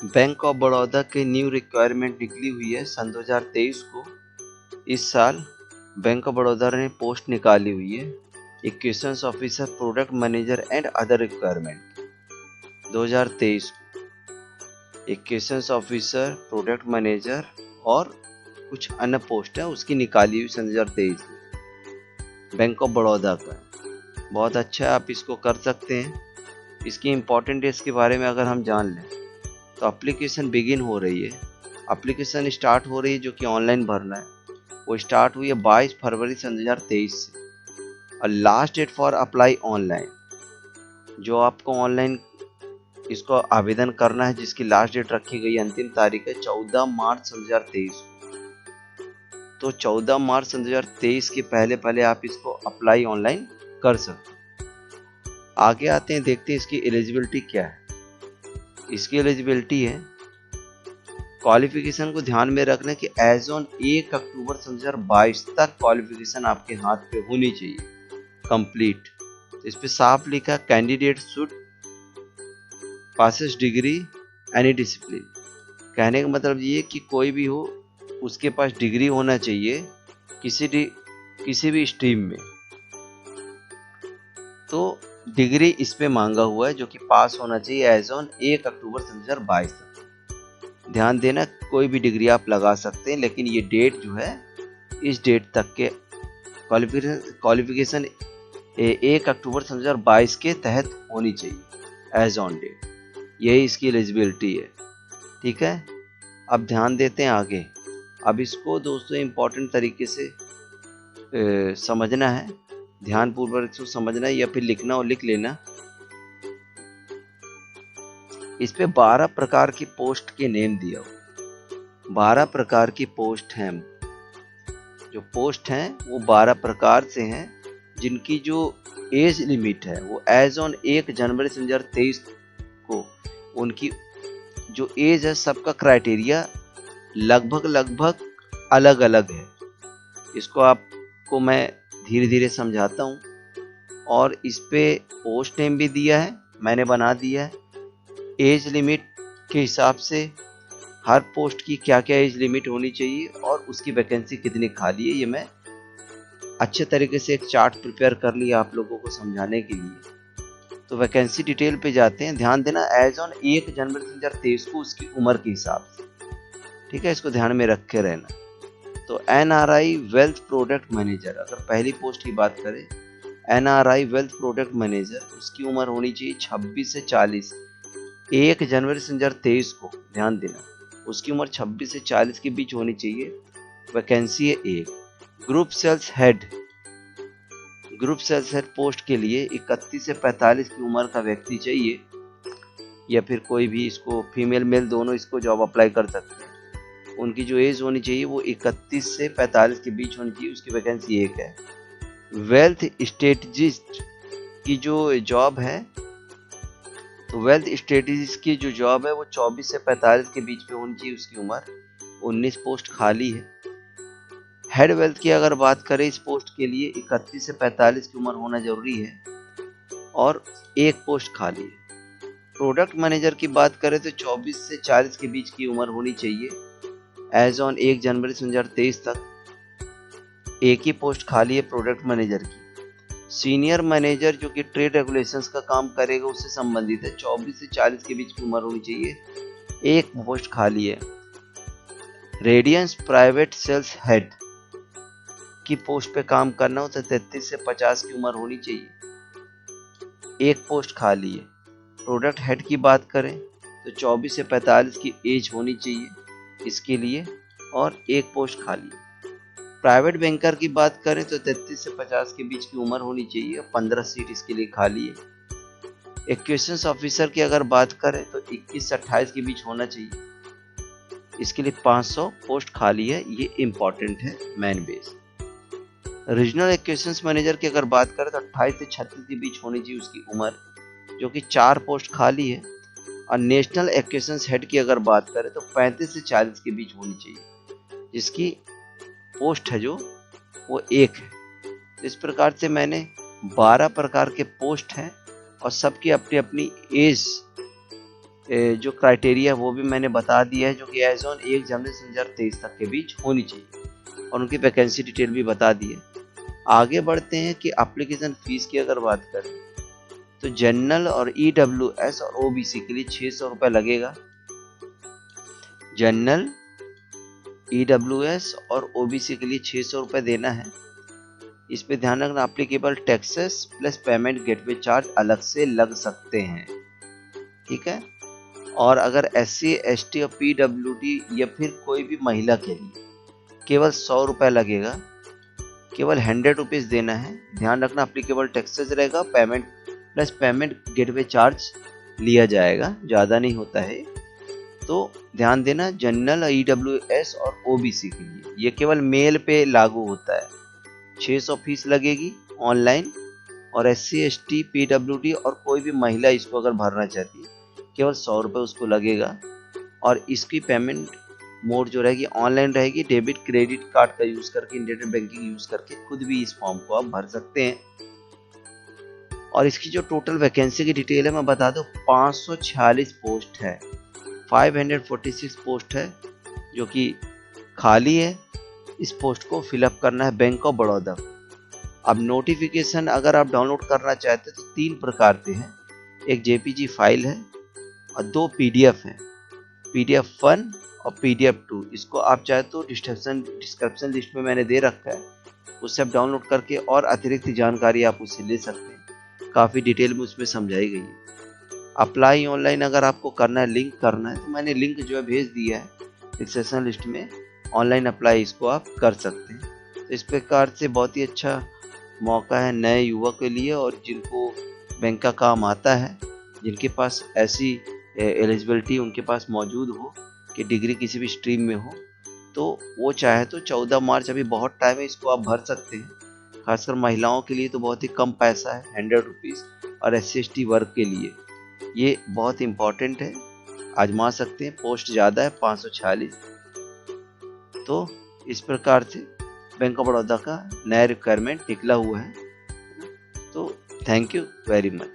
Bank of Baroda के new requirement निकली हुई है सन 2023 को। इस साल बैंक ऑफ बड़ौदा ने पोस्ट निकाली हुई है equations officer, product manager and other requirement 2023 को। इक्वेशंस ऑफिसर, प्रोडक्ट मैनेजर और कुछ अन्य पोस्ट है उसकी निकाली हुई सन 2023 में बैंक ऑफ बड़ौदा का। बहुत अच्छा है, आप इसको कर सकते हैं। इसकी इम्पोर्टेंट डेट्स के बारे में अगर हम जान लें तो एप्लीकेशन बिगिन हो रही है, एप्लीकेशन स्टार्ट हो रही है जो कि ऑनलाइन भरना है। वो स्टार्ट हुई है 22 फरवरी सन 2023 से और last date for apply online, जो आपको ऑनलाइन इसको आवेदन करना है जिसकी लास्ट डेट रखी गई, अंतिम तारीख है 14 मार्च सन 2023। तो 14 मार्च सन 2023 के पहले पहले आप इसको अप्लाई ऑनलाइन कर सकते हैं। आगे आते हैं, देखते हैं इसकी एलिजिबिलिटी क्या है। इसकी एलिजिबिलिटी है, क्वालिफिकेशन को ध्यान में रखना कि एज ऑन 1 अक्टूबर 2022 तक क्वालिफिकेशन आपके हाथ पे होनी चाहिए कंप्लीट। इस पे साफ लिखा candidate should passes degree any discipline. कहने का मतलब ये कि कोई भी हो उसके पास डिग्री होना चाहिए किसी भी स्ट्रीम में। तो डिग्री इस पे मांगा हुआ है जो कि पास होना चाहिए एज ऑन 1 अक्टूबर 2022 तक। ध्यान देना, कोई भी डिग्री आप लगा सकते हैं, लेकिन ये डेट जो है इस डेट तक के क्वालिफिकेशन 1 अक्टूबर 2022 के तहत होनी चाहिए एज ऑन डेट। यही इसकी एलिजिबिलिटी है, ठीक है। अब ध्यान देते हैं आगे। अब इसको दोस्तों इम्पोर्टेंट तरीके से समझना है, ध्यानपूर्वक इसको समझना है या फिर लिखना और लिख लेना। इस पे 12 प्रकार की पोस्ट के नेम दिया हो। 12 प्रकार की पोस्ट हैं, जो पोस्ट हैं वो 12 प्रकार से हैं, जिनकी जो एज लिमिट है वो एज ऑन 1 जनवरी 2023 को उनकी जो एज है, सबका क्राइटेरिया लगभग अलग अलग है। इसको आपको मैं धीरे धीरे समझाता हूँ। और इस पे पोस्ट नेम भी दिया है, मैंने बना दिया है। एज लिमिट के हिसाब से हर पोस्ट की क्या क्या एज लिमिट होनी चाहिए और उसकी वैकेंसी कितनी खाली है, ये मैं अच्छे तरीके से एक चार्ट प्रिपेयर कर लिया आप लोगों को समझाने के लिए। तो वैकेंसी डिटेल पे जाते हैं। ध्यान देना, एज ऑन 1 जनवरी 2023 को उसकी उम्र के हिसाब से, ठीक है, इसको ध्यान में रख के रहना। तो NRI वेल्थ प्रोडक्ट मैनेजर, अगर पहली पोस्ट की बात करें NRI वेल्थ प्रोडक्ट मैनेजर, उसकी उम्र होनी चाहिए 26 से 40। 1 जनवरी 2023 को ध्यान देना, उसकी उम्र 26 से 40 के बीच होनी चाहिए। वैकेंसी है 1। Group sales head, group sales head post के लिए 31 से 45 की उम्र का व्यक्ति चाहिए, या फिर कोई भी इसको फीमेल मेल दोनों इसको जॉब अप्लाई कर सकते हैं। उनकी जो एज होनी चाहिए वो 31 से 45 के बीच होनी चाहिए, उसकी वैकेंसी 1 है। वेल्थ स्ट्रेटजिस्ट की जो जॉब है, तो वेल्थ स्ट्रेटजिस्ट की जो जॉब है वो 24 से 45 के बीच में होनी चाहिए, उसकी उम्र। 19 पोस्ट खाली है। हेड वेल्थ की अगर बात करें, इस पोस्ट के लिए 31 से 45 की उम्र होना जरूरी है और 1 पोस्ट खाली है। प्रोडक्ट मैनेजर की बात करें तो 24 से 40 के बीच की उम्र होनी चाहिए एज ऑन 1 जनवरी 2023 तक। 1 ही पोस्ट खाली है प्रोडक्ट मैनेजर की। सीनियर मैनेजर जो कि ट्रेड रेगुलेशंस का काम करेगा उससे संबंधित है, 24 से 40 के बीच की उम्र होनी चाहिए, 1 पोस्ट खाली है। रेडियंस प्राइवेट सेल्स हेड की पोस्ट पे काम करना हो तो 33 से 50 की उम्र होनी चाहिए, 1 पोस्ट खाली है। प्रोडक्ट हेड की बात करें तो 24 से 45 की एज होनी चाहिए इसके लिए और 1 पोस्ट खाली है। प्राइवेट बैंकर की बात करें तो 33 से 50 के बीच की उम्र होनी चाहिए, 15 सीट इसके लिए खाली है। एक्वेशंस ऑफिसर की अगर बात करें तो 21 से 28 के बीच होना चाहिए, इसके लिए 500 पोस्ट खाली है। ये इंपॉर्टेंट है, man base. Regional equations manager की अगर बात करें तो 28 से 36 के बीच होनी चाहिए उसकी उम्र, जो कि 4 पोस्ट खाली है। और नेशनल एक्वेशंस हेड की अगर बात करें तो 35 से 40 के बीच होनी चाहिए, जिसकी पोस्ट है जो वो 1 है। इस प्रकार से मैंने 12 प्रकार के पोस्ट हैं और सबकी अपनी अपनी एज जो क्राइटेरिया है वो भी मैंने बता दिया है, जो कि एज ऑन 1 जनवरी 2023 तक के बीच होनी चाहिए, और उनकी वैकेंसी डिटेल भी बता दी है। आगे बढ़ते हैं कि एप्लीकेशन फीस की अगर बात करें तो जनरल और EWS और OBC के लिए 600 रुपये लगेगा। जनरल, EWS और OBC के लिए 600 रुपये देना है। इस पे ध्यान रखना, applicable taxes plus payment gateway charge अलग से लग सकते हैं, ठीक है। और अगर SC, ST और PWD या फिर कोई भी महिला के लिए केवल 100 रुपये लगेगा, केवल 100 रुपीज़ देना है। ध्यान रखना, एप्लीकेबल टैक्सेस रहेगा, payment plus payment gateway charge लिया जाएगा, ज़्यादा नहीं होता है। तो ध्यान देना, जनरल, EWS और OBC के लिए ये केवल मेल पे लागू होता है। 600 फीस लगेगी ऑनलाइन, और SC, ST, PWD और कोई भी महिला इसको अगर भरना चाहती है केवल 100 रुपये उसको लगेगा। और इसकी पेमेंट मोड जो रहेगी ऑनलाइन रहेगी, डेबिट क्रेडिट कार्ड का यूज़ करके, इंटरनेट बैंकिंग यूज़ करके खुद भी इस फॉर्म को आप भर सकते हैं। और इसकी जो टोटल वैकेंसी की डिटेल है मैं बता दूं, 546 पोस्ट है, 546 पोस्ट है जो कि खाली है। इस पोस्ट को फिलअप करना है बैंक ऑफ बड़ौदा। अब नोटिफिकेशन अगर आप डाउनलोड करना चाहते हैं तो 3 प्रकार के हैं, एक JPG फाइल है और 2 PDF हैं, PDF 1 और PDF 2। इसको आप चाहे तो डिस्क्रिप्शन लिस्ट में मैंने दे रखा है, उससे आप डाउनलोड करके और अतिरिक्त जानकारी आप उससे ले सकते हैं, काफ़ी डिटेल में उसमें समझाई गई है। अप्लाई ऑनलाइन अगर आपको करना है, लिंक करना है, तो मैंने लिंक जो है भेज दिया है डिस्क्रिप्शन लिस्ट में, ऑनलाइन अप्लाई इसको आप कर सकते हैं। तो इस प्रकार से बहुत ही अच्छा मौका है नए युवक के लिए, और जिनको बैंक का काम आता है, जिनके पास ऐसी एलिजिबिलिटी उनके पास मौजूद हो कि डिग्री किसी भी स्ट्रीम में हो, तो वो चाहे तो 14 मार्च, अभी बहुत टाइम है, इसको आप भर सकते हैं। खासकर महिलाओं के लिए तो बहुत ही कम पैसा है, 100 रुपीज़, और SC ST वर्ग के लिए ये बहुत इम्पॉर्टेंट है, आजमा सकते हैं। पोस्ट ज़्यादा है, 546। तो इस प्रकार से बैंक ऑफ बड़ौदा का नया रिक्वायरमेंट निकला हुआ है। तो थैंक यू वेरी मच।